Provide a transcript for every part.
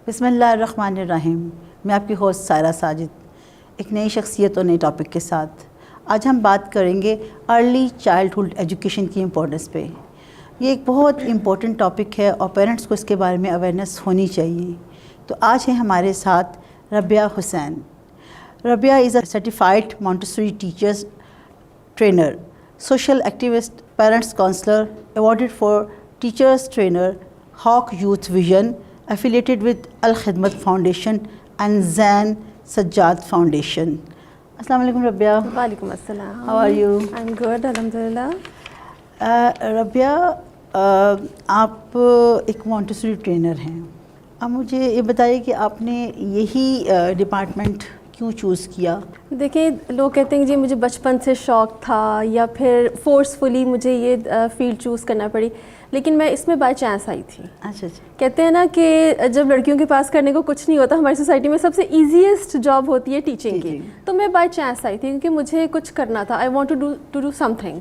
بسم اللہ الرحمن الرحیم. میں آپ کی ہوسٹ سائرہ ساجد ایک نئی شخصیت اور نئے ٹاپک کے ساتھ. آج ہم بات کریں گے ارلی چائلڈہڈ ایجوکیشن کی امپورٹنس پہ. یہ ایک بہت امپورٹنٹ ٹاپک ہے اور پیرنٹس کو اس کے بارے میں اویئرنیس ہونی چاہیے. تو آج ہے ہمارے ساتھ Rabia Hussain. Rabia is a certified Montessori teachers trainer, social activist, parents counsellor, awarded for teachers trainer, Hawk Youth Vision, affiliated with Al-Khidmat Foundation and Zain Sajjad Foundation. السلام علیکم ربیہ. وعلیکم السلام. How are you? I'm good, الحمدللہ. ربیہ, آپ ایک مونٹیسوری ٹرینر ہیں. اب مجھے یہ بتائیے کہ آپ نے یہی ڈپارٹمنٹ کیوں چوز کیا؟ دیکھیں, لوگ کہتے ہیں جی مجھے بچپن سے شوق تھا یا پھر فورسفلی مجھے یہ فیلڈ چوز کرنا پڑی, لیکن میں اس میں بائی چانس آئی تھی. اچھا اچھا. کہتے ہیں نا کہ جب لڑکیوں کے پاس کرنے کو کچھ نہیں ہوتا, ہماری سوسائٹی میں سب سے ایزیسٹ جاب ہوتی ہے ٹیچنگ کی. تو میں بائی چانس آئی تھی کیونکہ مجھے کچھ کرنا تھا. I want to do something.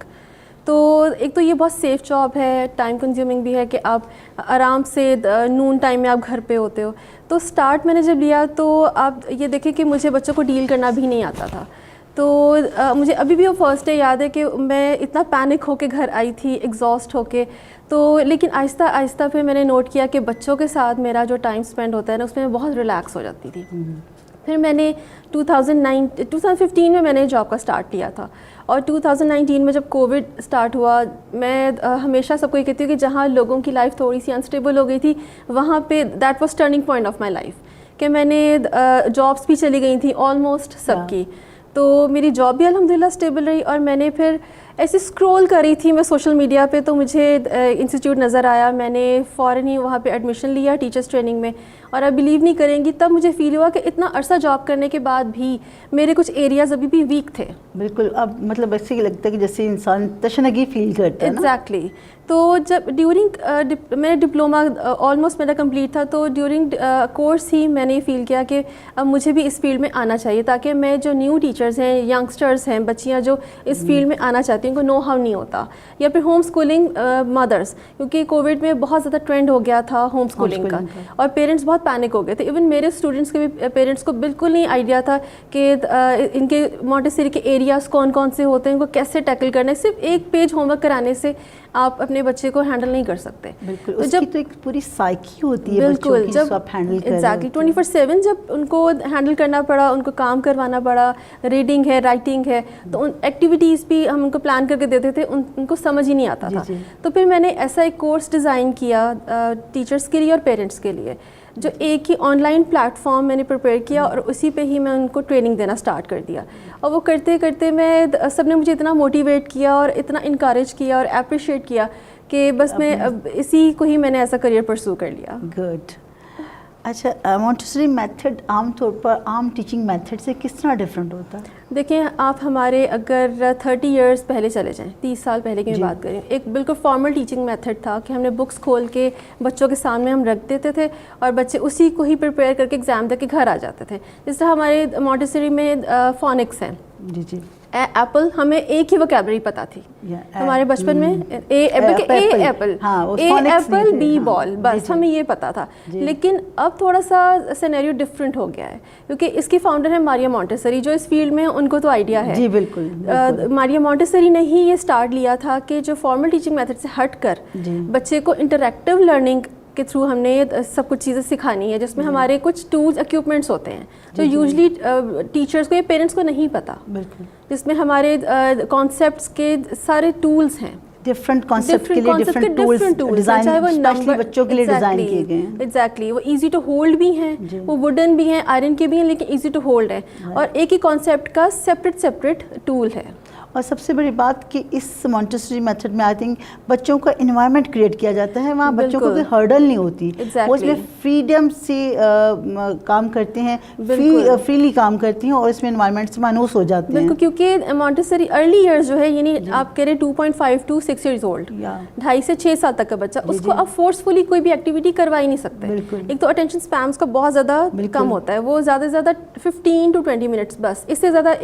تو ایک تو یہ بہت سیف جاب ہے, ٹائم کنزیومنگ بھی ہے کہ آپ آرام سے نون ٹائم میں آپ گھر پہ ہوتے ہو. تو سٹارٹ میں نے جب لیا تو آپ یہ دیکھیں کہ مجھے بچوں کو ڈیل کرنا بھی نہیں آتا تھا. تو مجھے ابھی بھی وہ فرسٹ ڈے یاد ہے کہ میں اتنا پینک ہو کے گھر آئی تھی, ایگزاسٹ ہو کے. تو لیکن آہستہ آہستہ پھر میں نے نوٹ کیا کہ بچوں کے ساتھ میرا جو ٹائم اسپینڈ ہوتا ہے نا, اس میں بہت ریلیکس ہو جاتی تھی. پھر میں نے 2015 میں نے جاب کا اسٹارٹ کیا تھا, اور 2019 میں جب کووڈ اسٹارٹ ہوا, میں ہمیشہ سب کو یہ کہتی ہوں کہ جہاں لوگوں کی لائف تھوڑی سی انسٹیبل ہو گئی تھی, وہاں پہ that was turning point of my life, کہ میں نے جابس بھی چلی گئی تھیں آلموسٹ سب کی. تو میری جاب بھی الحمدللہ اسٹیبل رہی, اور میں نے پھر ایسے اسکرول کر رہی تھی میں سوشل میڈیا پہ, تو مجھے انسٹیٹیوٹ نظر آیا. میں نے فوراً ہی وہاں پہ ایڈمیشن لیا ٹیچرس ٹریننگ میں, اور آپ بلیو نہیں کریں گی تب مجھے فیل ہوا کہ اتنا عرصہ جاب کرنے کے بعد بھی میرے کچھ ایریاز ابھی بھی ویک تھے. بالکل. اب مطلب ایسے ہی لگتا ہے کہ جیسے انسان تشنگی فیل کرتا ہے. ایگزیکٹلی. تو جب ڈیورنگ میں ڈپلوما آلموسٹ میرا کمپلیٹ تھا, تو ڈیورنگ کورس ہی میں نے یہ فیل کیا کہ اب مجھے بھی اس فیلڈ میں آنا چاہیے, تاکہ میں جو نیو ٹیچرز ہیں, ینگسٹرز ہیں, بچیاں جو اس فیلڈ میں آنا چاہتی ہیں, ان کو نو ہاؤ نہیں ہوتا. یا پھر ہوم اسکولنگ مدرس, کیونکہ کووڈ میں بہت زیادہ ٹرینڈ ہو گیا تھا ہوم اسکولنگ کا, اور پیرنٹس بہت پینک ہو گئے تھے. ایون میرے اسٹوڈنٹس کے بھی پیرنٹس کو بالکل نہیں آئیڈیا تھا کہ ان کے مونٹیسری کے ایریاز کون کون سے ہوتے ہیں, ان کو کیسے ٹیکل کرنا ہے. صرف ایک پیج ہوم ورک کرانے سے آپ اپنے بچے کو ہینڈل نہیں کر سکتے. بالکل. اس کی تو ایک پوری سائیکی ہوتی ہے بچوں کی جب آپ ہینڈل کر رہے ہیں. ایگزیکٹلی 24/7 جب ان کو ہینڈل کرنا پڑا, ان کو کام کروانا پڑا, ریڈنگ ہے, رائٹنگ ہے, تو ان ایکٹیویٹیز بھی ہم ان کو پلان کر کے دیتے تھے, ان کو سمجھ ہی نہیں آتا تھا. تو پھر میں نے ایسا ایک کورس ڈیزائن کیا ٹیچرس کے لیے اور پیرنٹس کے لیے, جو ایک ہی آن لائن پلیٹ فارم میں نے پریپیئر کیا, اور اسی پہ ہی میں ان کو ٹریننگ دینا اسٹارٹ کر دیا. اور وہ کرتے کرتے میں سب نے مجھے اتنا موٹیویٹ کیا اور اتنا انکریج کیا اور اپریشیٹ کیا کہ بس میں اسی کو ہی میں نے ایسا کریئر پرسو کر لیا. گڈ. اچھا, مونٹیسوری میتھڈ عام طور پر عام ٹیچنگ میتھڈ سے کس طرح ڈفرینٹ ہوتا ہے؟ دیکھیں, آپ ہمارے اگر 30 ایئرس پہلے چلے جائیں, 30 سال پہلے کی میں بات کریں, ایک بالکل فارمل ٹیچنگ میتھڈ تھا کہ ہم نے بکس کھول کے بچوں کے سامنے ہم رکھ دیتے تھے, اور بچے اسی کو ہی پریپیئر کر کے ایگزام دے کے گھر آ جاتے تھے. جس طرح ہمارے مونٹیسری میں فونکس ہیں. جی جی. ایپل, ہمیں ایک ہی وکیبلری پتہ تھی ہمارے بچپن میں, اے ایپل بی بال, بس ہمیں یہ پتہ تھا. لیکن اب تھوڑا سا سینیریو ڈفرینٹ ہو گیا ہے, کیونکہ اس کی فاؤنڈر ہے ماریا مونٹیسری, جو اس فیلڈ میں ان کو تو آئیڈیا ہے. جی بالکل. ماریا مونٹیسری نے ہی یہ اسٹارٹ لیا تھا کہ جو فارمل ٹیچنگ میتھڈ سے ہٹ کر بچے کو انٹریکٹیو لرننگ کے تھرو ہم نے سب کچھ چیزیں سکھانی ہے, جس میں ہمارے کچھ ٹولز اکوپمنٹس ہوتے ہیں جو یوزلی ٹیچرس کو یا پیرنٹس کو نہیں پتہ, جس میں ہمارے کانسیپٹس کے سارے ٹولز ہیں. ڈفرنٹ کانسیپٹ کے لیے ڈفرنٹ ٹولز ڈیزائن, چاہے وہ اسپیشلی بچوں کے لیے ڈیزائن کیے گئے ہیں. ایگزیکٹلی. وہ ایزی ٹو ہولڈ بھی ہیں, وہ ووڈن بھی ہیں, آئرن کے بھی ہیں, لیکن ایزی ٹو ہولڈ ہیں, اور ایک ہی کانسیپٹ کا سیپریٹ ٹول ہے. اور سب سے بڑی بات کہ اس مونٹیسوری میتھڈ میں آئی تھنک بچوں کا انوائرمنٹ کریٹ کیا جاتا ہے, وہاں بچوں کو کوئی ہرڈل نہیں ہوتی, وہ اس میں فریڈم سے کام کرتے ہیں, فریلی کام کرتی ہیں, اور اس میں انوائرمنٹ سے مانوس ہو جاتے ہیں. بالکل, کیونکہ مونٹیسری ارلی ایئرز جو ہے, یعنی آپ کہہ رہے 2.5 to 6 ایئرز اولڈ, 2.5 سے 6 سال تک کا بچہ, اس کو آپ فورسفلی کوئی بھی ایکٹیویٹی کروا ہی نہیں سکتے. ایک تو اٹینشن اسپین اس کا بہت زیادہ کم ہوتا ہے, وہ زیادہ سے زیادہ 15 to 20 منٹس بس, اس سے زیادہ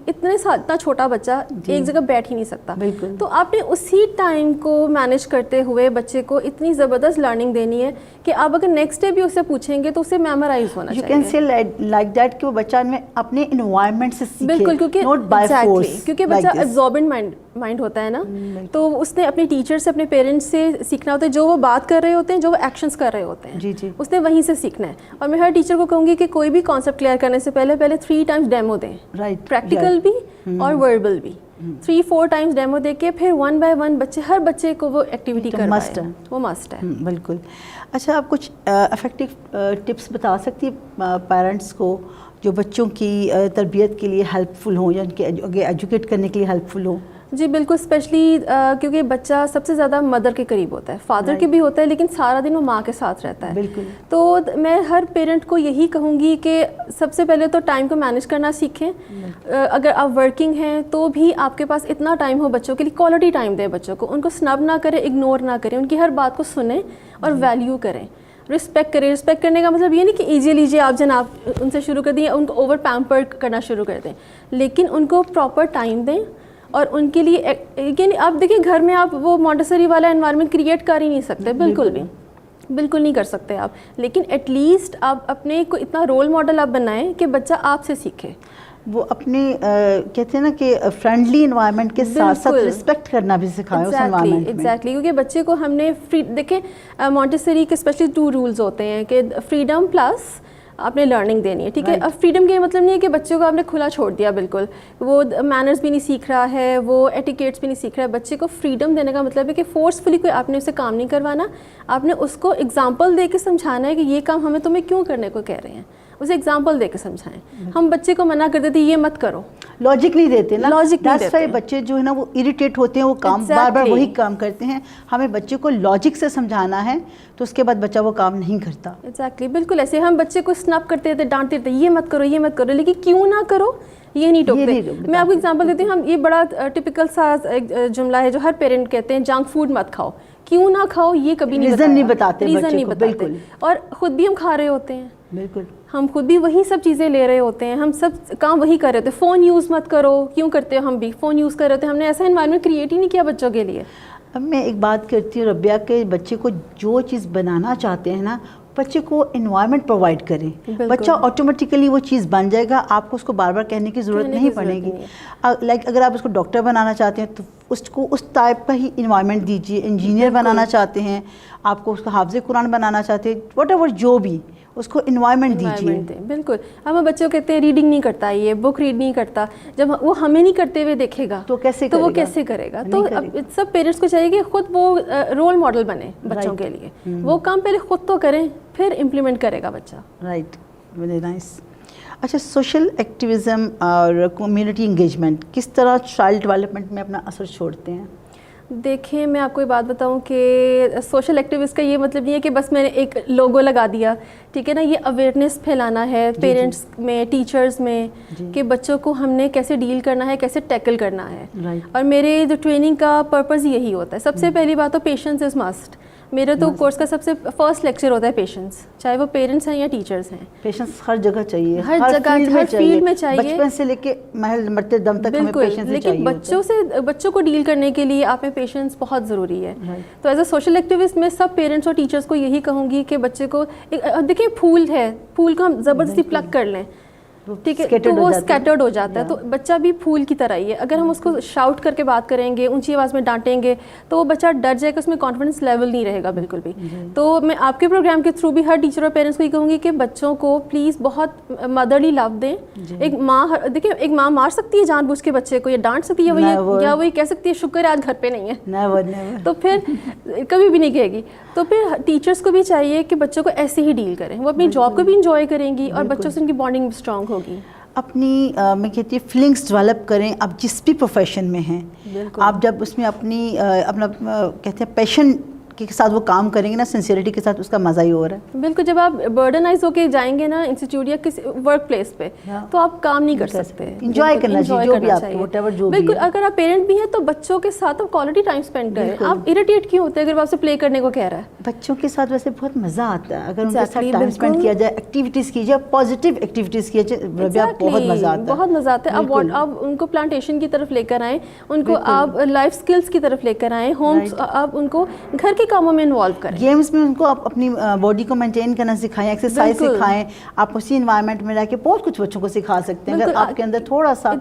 اتنا چھوٹا بچہ ایک جگہ بیٹھ ہی نہیں سکتا. بالکل. تو آپ نے اسی ٹائم کو مینیج کرتے ہوئے بچے کو اتنی زبردست لرننگ دینی ہے کہ آپ اگر نیکسٹ ڈے بھی اسے پوچھیں گے تو اسے میمورائز ہونا چاہیے. You can say like that کہ وہ بچہ میں اپنے انوائرمنٹ سے سیکھے. بالکل, کیونکہ نوٹ بائی فورس, کیونکہ بچہ ایبزاربنٹ مائنڈ ہوتا ہے نا, تو اس نے اپنے ٹیچر سے, اپنے پیرنٹس سے سیکھنا ہوتا ہے, جو وہ بات کر رہے ہوتے ہیں, جو وہ ایکشنز کر رہے ہوتے ہیں, جی جی, اس نے وہیں سے سیکھنا ہے. اور میں ہر ٹیچر کو کہوں گی کہ کوئی بھی کانسیپٹ کلیئر کرنے سے پہلے 3 ٹائمز ڈیمو دیں, پریکٹیکل بھی اور وربل بھی. 3-4 ٹائمز ڈیمو دے کے پھر 1 by 1 ہر بچے کو وہ ایکٹیویٹی کروائیں, وہ مسٹ ہے. بالکل. اچھا, آپ کچھ افیکٹو ٹپس بتا سکتی ہیں پیرنٹس کو جو بچوں کی تربیت کے لیے ہیلپ فل ہوں یا ان کے ایجوکیٹ کرنے کے لیے ہیلپ فل ہوں؟ جی بالکل, اسپیشلی کیونکہ بچہ سب سے زیادہ مدر کے قریب ہوتا ہے, فادر کے بھی ہوتا ہے, لیکن سارا دن وہ ماں کے ساتھ رہتا ہے. بالکل. تو میں ہر پیرنٹ کو یہی کہوں گی کہ سب سے پہلے تو ٹائم کو مینیج کرنا سیکھیں. اگر آپ ورکنگ ہیں تو بھی آپ کے پاس اتنا ٹائم ہو بچوں کے لیے, کوالٹی ٹائم دیں بچوں کو, ان کو سنب نہ کریں, اگنور نہ کریں, ان کی ہر بات کو سنیں اور ویلیو کریں, رسپیکٹ کریں. رسپیکٹ کرنے کا مطلب یہ نہیں کہ ایزی لیجیے آپ جناب ان سے شروع کر دیں, ان کو اوور پیمپر کرنا شروع کر دیں, لیکن ان کو پراپر ٹائم دیں. اور ان کے لیے یعنی آپ دیکھیں گھر میں آپ وہ مونٹیسری والا انوائرمنٹ کریٹ کر ہی نہیں سکتے, بالکل نہیں کر سکتے آپ, لیکن ایٹ لیسٹ آپ اپنے کو اتنا رول ماڈل آپ بنائیں کہ بچہ آپ سے سیکھے. وہ اپنے کہتے ہیں نا کہ فرینڈلی انوائرمنٹ کے ساتھ ساتھ رسپیکٹ کرنا بھی سکھائیں اس انوائرمنٹ میں. ایگزیکٹلی, کیونکہ بچے کو ہم نے دیکھیں مونٹیسری کے اسپیشلی 2 رولز ہوتے ہیں کہ فریڈم پلس آپ نے لرننگ دینی ہے. ٹھیک ہے, اب فریڈم کا یہ مطلب نہیں ہے کہ بچوں کو آپ نے کھلا چھوڑ دیا, بالکل وہ مینرز بھی نہیں سیکھ رہا ہے, وہ ایٹیکیٹس بھی نہیں سیکھ رہا ہے. بچے کو فریڈم دینے کا مطلب ہے کہ فورسفلی کوئی آپ نے اسے کام نہیں کروانا, آپ نے اس کو ایگزامپل دے کے سمجھانا ہے کہ یہ کام ہمیں تمہیں کیوں کرنے کو کہہ رہے ہیں, اسے ایگزامپل دے کے سمجھائیں. ہم بچے کو منع کر دیتے یہ مت کرو, لاجک نہیں دیتے نا, لاجک نہیں دیتے. بچے جو ہے نا وہ اریٹیٹ ہوتے ہیں, وہ کام بار بار وہی کام کرتے ہیں. ہمیں بچے کو لاجک سے سمجھانا ہے تو اس کے بعد بچہ وہ کام نہیں کرتا. ایگزیکٹلی, بالکل ایسے ہم بچے کو اسنپ کرتے تھے, ڈانٹتے تھے, یہ مت کرو, لیکن کیوں نہ کرو یہ نہیں ٹوکتے. میں آپ کو ایگزامپل دیتی ہوں, ہم یہ بڑا ٹپیکل سا جملہ ہے جو ہر پیرنٹ کہتے ہیں, جنک فوڈ مت کھاؤ. کیوں نہ کھاؤ یہ کبھی نہیں بتاتے, بالکل, اور خود بھی ہم کھا رہے ہوتے ہیں. بالکل, ہم خود بھی وہی سب چیزیں لے رہے ہوتے ہیں, ہم سب کام وہی کر رہے ہوتے ہیں. فون یوز مت کرو, کیوں کرتے ہو, ہم بھی فون یوز کر رہے ہوتے ہیں. ہم نے ایسا انوائرمنٹ کریٹ ہی نہیں کیا بچوں کے لیے. اب میں ایک بات کرتی ہوں ربیہ, کہ بچے کو جو چیز بنانا چاہتے ہیں نا, بچے کو انوائرمنٹ پرووائڈ کریں, بچہ آٹومیٹیکلی وہ چیز بن جائے گا, آپ کو اس کو بار بار کہنے کی ضرورت نہیں پڑے گی. لائک اگر آپ اس کو ڈاکٹر بنانا چاہتے ہیں تو اس کو اس ٹائپ کا ہی انوائرمنٹ دیجیے. انجینئر بنانا چاہتے ہیں, آپ کو اس کو حافظ قرآن بنانا چاہتے ہیں, واٹ ایور جو بھی, اس کو انوائرمنٹ دیجیے. بالکل, ہم بچوں کو کہتے ہیں ریڈنگ نہیں کرتا, یہ بک ریڈ نہیں کرتا, جب وہ ہمیں نہیں کرتے ہوئے دیکھے گا تو وہ کیسے کرے گا. تو سب پیرنٹس کو چاہیے کہ خود وہ رول ماڈل بنے بچوں کے لیے, وہ کام پہلے خود تو کریں پھر امپلیمنٹ کرے گا بچہ. Right, very nice. اچھا, سوشل ایکٹیویزم اور کمیونٹی انگیجمنٹ کس طرح چائلڈ ڈیولپمنٹ میں اپنا اثر چھوڑتے ہیں؟ دیکھیں, میں آپ کو یہ بات بتاؤں کہ سوشل ایکٹیوسٹ کا یہ مطلب نہیں ہے کہ بس میں نے ایک لوگو لگا دیا, ٹھیک ہے نا, یہ اویئرنیس پھیلانا ہے پیرنٹس میں, ٹیچرز میں, کہ بچوں کو ہم نے کیسے ڈیل کرنا ہے, کیسے ٹیکل کرنا ہے. اور میرے جو ٹریننگ کا پرپز یہی ہوتا ہے. سب سے پہلی بات تو پیشنس از مسٹ. میرے تو کورس کا سب سے فرسٹ لیکچر ہوتا ہے پیشنس, چاہے وہ پیرنٹس ہیں یا ٹیچرس ہیں. پیشنس ہر جگہ چاہیے, ہر جگہ, ہر فیلڈ میں چاہیے, بچپن سے لے کے مرتے دم تک ہمیں پیشنس چاہیے. لیکن بچوں کو ڈیل کرنے کے لیے آپ میں پیشنس بہت ضروری ہے. تو ایز اے سوشل ایکٹیوسٹ میں سب پیرنٹس اور ٹیچرس کو یہی کہوں گی کہ بچے کو دیکھیں, پھول ہے, پھول کو ہم زبردستی پلک کر لیں, ٹھیک ہے, تو وہ اسکیٹرڈ ہو جاتا ہے. تو بچہ بھی پھول کی طرح ہی ہے. اگر ہم اس کو شاؤٹ کر کے بات کریں گے, اونچی آواز میں ڈانٹیں گے, تو وہ بچہ ڈر جائے گا, اس میں کانفیڈنس لیول نہیں رہے گا بالکل بھی. تو میں آپ کے پروگرام کے تھرو بھی ہر ٹیچر اور پیرنٹس کو یہ کہوں گی کہ بچوں کو پلیز بہت مدرلی لو دیں. ایک ماں, دیکھیں, ایک ماں مار سکتی ہے جان بوجھ کے بچے کو, یا ڈانٹ سکتی ہے, یا وہ یہ کہہ سکتی ہے شکر ہے آج گھر پہ نہیں ہے, تو پھر کبھی بھی نہیں کہے گی. تو پھر ٹیچرس کو بھی چاہیے کہ بچوں کو ایسے ہی ڈیل کریں, وہ اپنی جاب کو بھی انجوائے کریں گی اور بچوں سے ان کی بانڈنگ بھی اسٹرانگ ہوگی. اپنی میں کہتی ہوں فیلنگس ڈیولپ کریں. آپ جس بھی پروفیشن میں ہیں, آپ جب اس میں اپنی اپنا کہتے ہیں پیشن کے ساتھ وہ کام کریں گے نا سنسیئرٹی کے ساتھ, اس کا مزہ ہی ہو رہا ہے. بالکل, جب آپ برڈنائز ہو کے جائیں گے نا انسٹیٹیوٹ یا کسی ورک پلیس پہ تو آپ کام نہیں کر سکتے. انجوائے کرنا چاہیے جو بھی آپ کو وٹ ایور جو بھی. بالکل, اگر آپ پیرنٹ بھی ہیں تو بچوں کے ساتھ آپ کوالٹی ٹائم اسپینڈ کریں. آپ اریٹیٹ کیوں ہوتے ہیں اگر وہ آپ سے پلے کرنے کو کہہ رہا ہے؟ بچوں کے ساتھ ویسے بہت مزہ آتا ہے اگر ان کے ساتھ ٹائم اسپینڈ کیا جائے, ایکٹیویٹیز کی جائے, پازیٹیو ایکٹیویٹیز کی جائے, بہت مزہ آتا ہے. بہت مزہ آتا ہے. آپ ان کو پلانٹیشن کی طرف لے کر آئیں, ان کو آپ لائف اسکلس کی طرف لے کر آئیں, ہومس آپ ان کو گھر کے کاموں میں انوالو کریں. گیمز میں ان کو آپ اپنی باڈی کو مینٹین کرنا سکھائیں, ایکسرسائز سکھائیں. آپ اسی انوائرمنٹ میں رہ کے بہت کچھ بچوں کو سکھا سکتے ہیں اگر آپ کے اندر تھوڑا سا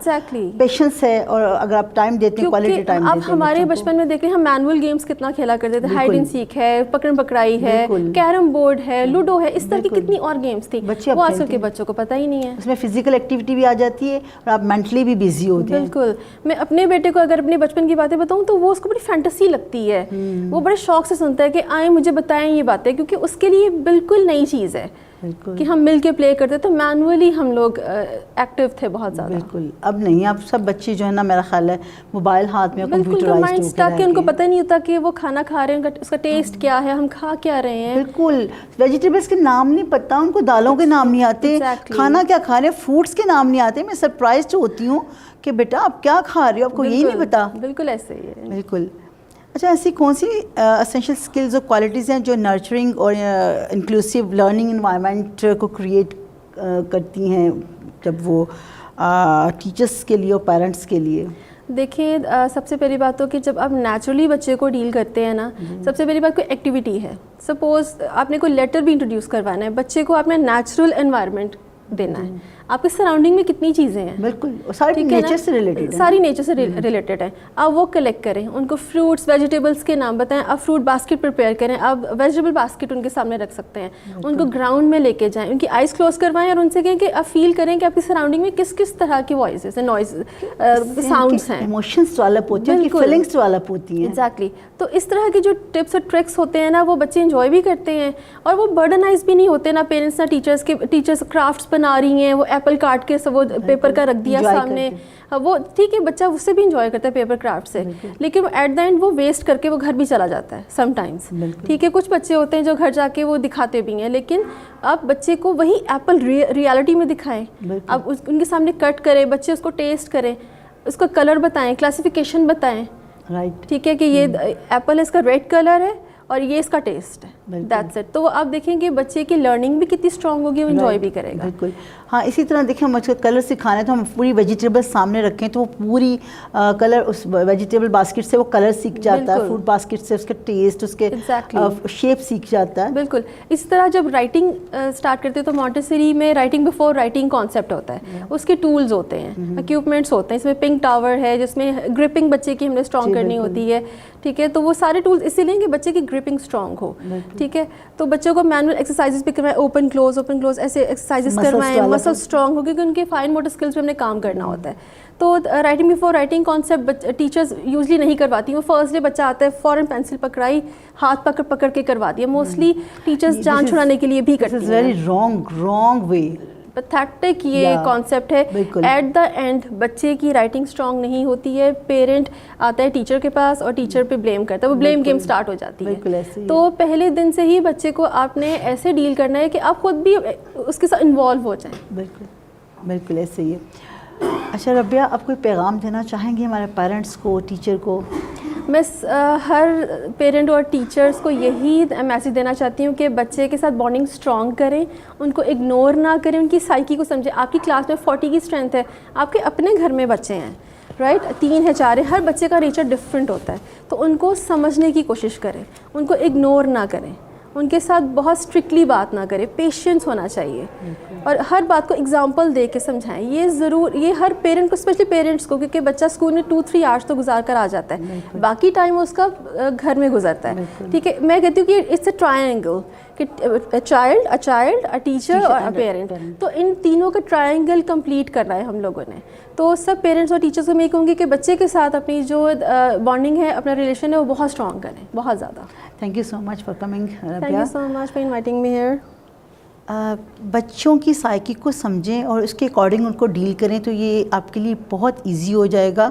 پیشنس ہے اور اگر آپ ٹائم دیتے ہیں, کوالٹی ٹائم دیتے ہیں. اب ہمارے بچپن میں دیکھ رہے ہیں ہم مینول گیمز کتنا کھیلا کرتے تھے, ہائیڈ اینڈ سیک ہے, پکڑم پکڑائی ہے, کیرم بورڈ ہے, لوڈو ہے, اس طرح کی کتنی اور گیمز تھی, وہ آج کل کے بچوں کو پتہ ہی نہیں ہے. اس میں فزیکل ایکٹیویٹی بھی آ جاتی ہے اور آپ مینٹلی بھی بیزی ہوتے ہیں. بالکل, میں اپنے بیٹے کو اگر اپنے بچپن کی باتیں بتاؤں تو وہ اس کو بڑی فینٹیسی لگتی ہے, وہ بڑے شوق سے سنتا ہے کہ آئیں مجھے بتائیں یہ باتیں, کیونکہ اس کے لیے بالکل نئی چیز ہے کہ ہم مل کے پلے کرتے. تو مینولی ہم لوگ ایکٹیو تھے بہت زیادہ. بالکل اب نہیں, اب سب بچے جو ہے نا میرا خیال ہے موبائل ہاتھ میں, کمپیوٹرائزڈ ہو کے, ان کو پتہ نہیں ہوتا کہ وہ کھانا کھا رہے ہیں, اس کا ٹیسٹ کیا ہے, ہم کھا کیا رہے ہیں. بالکل, ویجیٹیبلس کے نام نہیں پتہ ان کو, دالوں کے نام نہیں آتے, کھانا کیا کھا رہے ہیں, فوڈس کے نام نہیں آتے. میں سرپرائزڈ ہوتی ہوں کہ بیٹا آپ کیا کھا رہے ہو, آپ کو یہی نہیں پتا. بالکل ایسے ہی ہے. بالکل. اچھا, ایسی کون سی اسینشیل اسکلز اور کوالٹیز ہیں جو نرچرنگ اور انکلوسیو لرننگ انوائرمنٹ کو کریٹ کرتی ہیں جب وہ ٹیچرس کے لیے اور پیرنٹس کے لیے؟ دیکھیں, سب سے پہلی بات تو کہ جب آپ نیچرلی بچے کو ڈیل کرتے ہیں نا, سب سے پہلی بات کوئی ایکٹیویٹی ہے. سپوز آپ نے کوئی لیٹر بھی انٹروڈیوس کروانا ہے, بچے کو آپ نے نیچرل انوائرمنٹ دینا ہے. آپ کے سراؤنڈنگ میں کتنی چیزیں ہیں, بالکل ساری نیچر سے ریلیٹڈ ہیں, ساری نیچر سے ریلیٹڈ ہیں. آپ وہ کلیکٹ کریں, ان کو فروٹس ویجیٹیبلس کے نام بتائیں, آپ فروٹ باسکٹ پریپیئر کریں, آپ ویجیٹیبل باسکٹ ان کے سامنے رکھ سکتے ہیں. ان کو گراؤنڈ میں لے کے جائیں, ان کی آئیز کلوز کروائیں اور ان سے کہیں کہ آپ فیل کریں کہ آپ کی سراؤنڈنگ میں کس کس طرح کی وائسز ہیں, نوائز, ساؤنڈس ہیں, ایموشنز ڈیولپ ہوتی ہیں, ان کی فیلنگس ڈیولپ ہوتی ہیں. ایگزیکٹلی. تو اس طرح کے جو ٹپس اور ٹرکس ہوتے ہیں نا, وہ بچے انجوائے بھی کرتے ہیں اور وہ برڈنائز بھی نہیں ہوتے. نہ پیرنٹس نہ ٹیچرس کرافٹس بنا رہی ہیں, وہ ایپل کاٹ کے سب وہ پیپر کا رکھ دیا سامنے, وہ ٹھیک ہے بچہ اس سے بھی انجوائے کرتا ہے پیپر کرافٹ سے, لیکن ایٹ دا اینڈ وہ ویسٹ کر کے وہ گھر بھی چلا جاتا ہے سم ٹائمس. ٹھیک ہے, کچھ بچے ہوتے ہیں جو گھر جا کے وہ دکھاتے بھی ہیں, لیکن آپ بچے کو وہی ایپل ریالٹی میں دکھائیں, آپ ان کے سامنے کٹ کریں, بچے اس کو ٹیسٹ کریں, اس کو کلر بتائیں, کلاسیفیکیشن بتائیں. ٹھیک ہے کہ یہ ایپل ہے, اس کا ریڈ کلر ہے اور یہ اس کا ٹیسٹ ہے, دیٹس اٹ. تو آپ دیکھیں کہ بچے کی لرننگ بھی کتنی اسٹرانگ ہوگی, وہ انجوائے بھی کرے گا. بالکل. ہاں, اسی طرح دیکھیں ہم کلر سکھانا ہے تو ہم پوری ویجیٹیبل سامنے رکھیں تو وہ پوری کلر اس ویجیٹیبل باسکٹ سے وہ کلر سیکھ جاتا ہے, فروٹ باسکٹ سے اس کے ٹیسٹ, اس کے شیپ سیکھ جاتا ہے. بالکل. اسی طرح جب رائٹنگ اسٹارٹ کرتے ہیں تو مونٹیسری میں رائٹنگ بفور رائٹنگ کانسیپٹ ہوتا ہے, اس کے ٹولز ہوتے ہیں, اکوپمنٹس ہوتے ہیں. اس میں پنک ٹاور ہے جس میں گرپنگ بچے کی ہم نے اسٹرانگ کرنی ہوتی ہے. ٹھیک ہے, تو وہ سارے ٹولز اسی لیے کہ بچے کی گرپنگ اسٹرانگ ہو. ٹھیک ہے, تو بچوں کو مینول ایکسرسائزز بھی کروائیں, اوپن کلوز ایسے ایکسرسائزز کروائیں, مسل اسٹرانگ ہو, کیونکہ ان کے فائن موٹر اسکلس پہ ہم نے کام کرنا ہوتا ہے. تو writing before writing concept teachers usually نہیں کرواتی. وہ فرسٹ ڈے بچہ آتا ہے فوراً پینسل پکڑائی, ہاتھ پکڑ کے کروا دیا. موسٹلی ٹیچرز جان چھڑانے کے لیے بھی کرتی ہیں. ویری رانگ وے, پیتھیٹک یہ کانسیپٹ ہے. ایٹ دا اینڈ بچے کی رائٹنگ اسٹرانگ نہیں ہوتی ہے, پیرنٹ آتا ہے ٹیچر کے پاس اور ٹیچر پہ بلیم کرتا ہے, وہ بلیم گیم سٹارٹ ہو جاتی ہے. تو پہلے دن سے ہی بچے کو آپ نے ایسے ڈیل کرنا ہے کہ آپ خود بھی اس کے ساتھ انوالو ہو جائیں. بالکل ایسے ہی ہے. اچھا ربیہ, آپ کوئی پیغام دینا چاہیں گے ہمارے پیرنٹس کو, ٹیچر کو؟ میں ہر پیرنٹ اور ٹیچرس کو یہی میسیج دینا چاہتی ہوں کہ بچے کے ساتھ بانڈنگ اسٹرانگ کریں, ان کو اگنور نہ کریں, ان کی سائیکی کو سمجھیں. آپ کی کلاس میں 40 کی اسٹرینتھ ہے, آپ کے اپنے گھر میں بچے ہیں, رائٹ, 3 ہے 4 ہے, ہر بچے کا نیچر ڈفرینٹ ہوتا ہے. تو ان کو سمجھنے کی کوشش کریں, ان کو اگنور نہ کریں, ان کے ساتھ بہت اسٹرکٹلی بات نہ کریں, پیشنس ہونا چاہیے اور ہر بات کو اگزامپل دے کے سمجھائیں. یہ ضرور, یہ ہر پیرنٹ کو, اسپیشلی پیرنٹس کو, کیونکہ بچہ اسکول میں 2-3 آورس تو گزار کر آ جاتا ہے, باقی ٹائم اس کا گھر میں گزرتا ہے. ٹھیک ہے, میں کہتی ہوں کہ اٹس اے ٹرائنگل, کہ چائلڈ, اے ٹیچر اور اے پیرنٹ. تو ان تینوں کا ٹرائنگل کمپلیٹ کرنا ہے ہم لوگوں نے. تو سب پیرنٹس اور ٹیچرس کو میں یہ کہوں گی کہ بچے کے ساتھ اپنی جو بانڈنگ ہے, اپنا ریلیشن ہے, وہ بہت اسٹرانگ کریں, بہت زیادہ. Thank you so much for coming. Thank you so much for inviting me here. بچوں کی سائیکی کو سمجھیں اور اس کے اکارڈنگ ان کو ڈیل کریں تو یہ آپ کے لیے بہت ایزی ہو جائے گا.